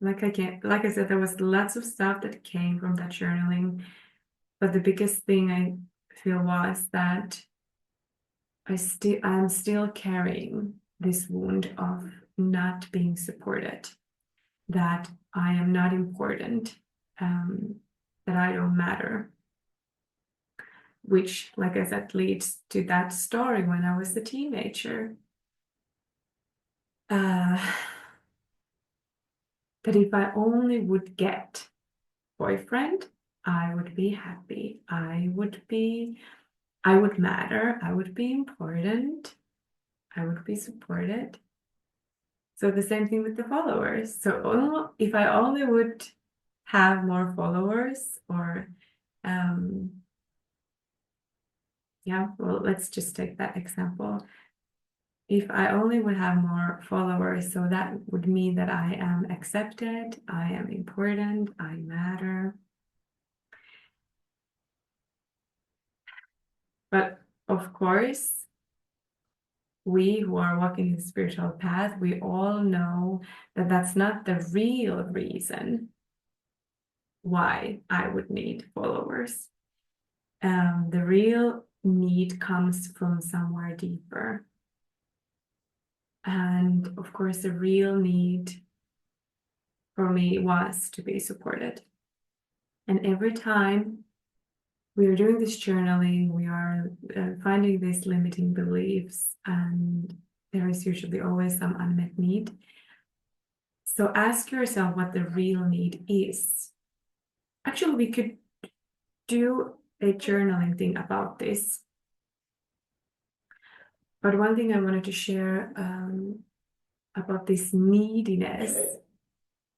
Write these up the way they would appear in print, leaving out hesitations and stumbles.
like I said, there was lots of stuff that came from that journaling, but the biggest thing I feel was that I'm still carrying this wound of not being supported, that I am not important, that I don't matter, which, like I said, leads to that story when I was a teenager. That if I only would get boyfriend, I would be happy. I would matter. I would be important. I would be supported. So the same thing with the followers. So if I only would have more followers, or yeah, well, let's just take that example. If I only would have more followers, so that would mean that I am accepted, I am important, I matter. But of course, we who are walking the spiritual path, we all know that that's not the real reason why I would need followers. The real need comes from somewhere deeper. And of course, the real need for me was to be supported. And every time we are doing this journaling, we are finding these limiting beliefs, and there is usually always some unmet need. So ask yourself what the real need is. Actually, we could do a journaling thing about this. But one thing I wanted to share about this neediness,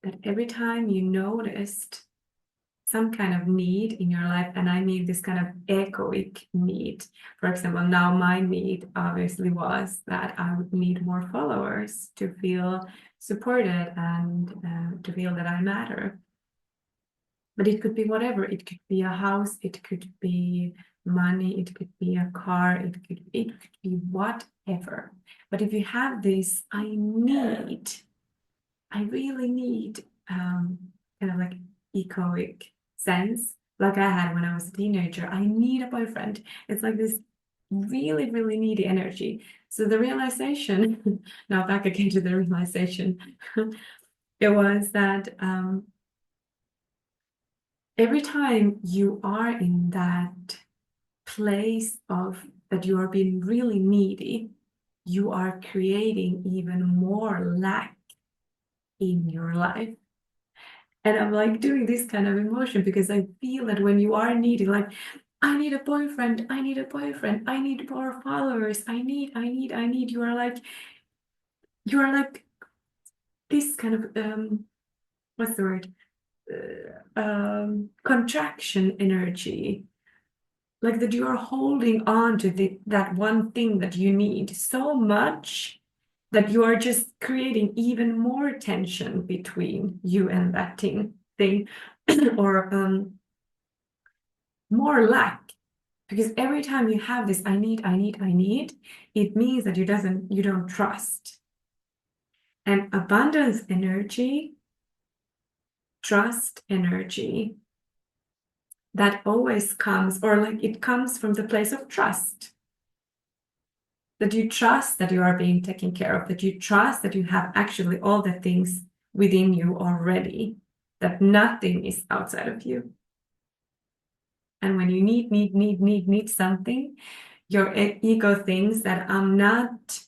that every time you noticed some kind of need in your life, and I mean this kind of egoic need. For example, now my need obviously was that I would need more followers to feel supported and to feel that I matter. But it could be whatever. It could be a house, it could be money, it could be a car, it could be whatever. But if you have this, I really need kind of like egoic sense, like I had when I was a teenager. I need a boyfriend. It's like this really, really needy energy. So the realization, now back again to the realization, it was that every time you are in that place of that you are being really needy, you are creating even more lack in your life. And I'm like doing this kind of emotion because I feel that when you are needy, like, I need a boyfriend, I need a boyfriend, I need more followers, I need, you are like this kind of, what's the word? Contraction energy. Like that you are holding on to that one thing that you need so much that you are just creating even more tension between you and that thing or more lack, because every time you have this I need, it means that you don't trust. And abundance energy, trust energy, that always comes, or like it comes from the place of trust, that you trust that you are being taken care of, that you trust that you have actually all the things within you already, that nothing is outside of you. And when you need something, your ego thinks that I'm not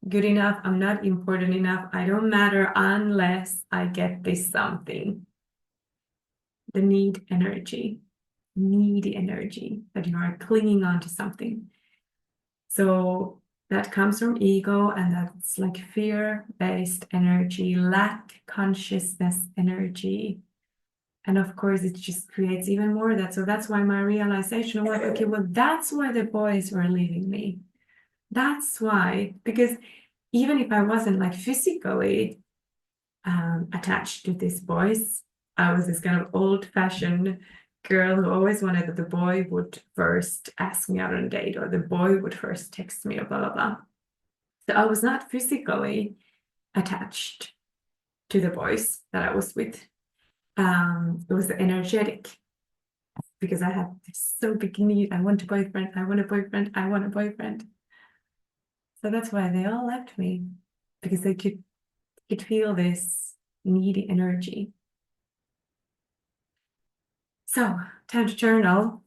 good enough, I'm not important enough, I don't matter unless I get this something. The needy energy, that you are clinging on to something. So that comes from ego, and that's like fear-based energy, lack consciousness energy. And of course, it just creates even more of that. So that's why my realization was, okay, well, that's why the boys were leaving me. That's why, because even if I wasn't like physically attached to these boys, I was this kind of old-fashioned girl who always wanted that the boy would first ask me out on a date, or the boy would first text me, or blah, blah, blah. So I was not physically attached. to the boys that I was with. It was energetic because I had this so big need. I want a boyfriend. I want a boyfriend. I want a boyfriend. So that's why they all left me, because they could feel this needy energy. So time to journal.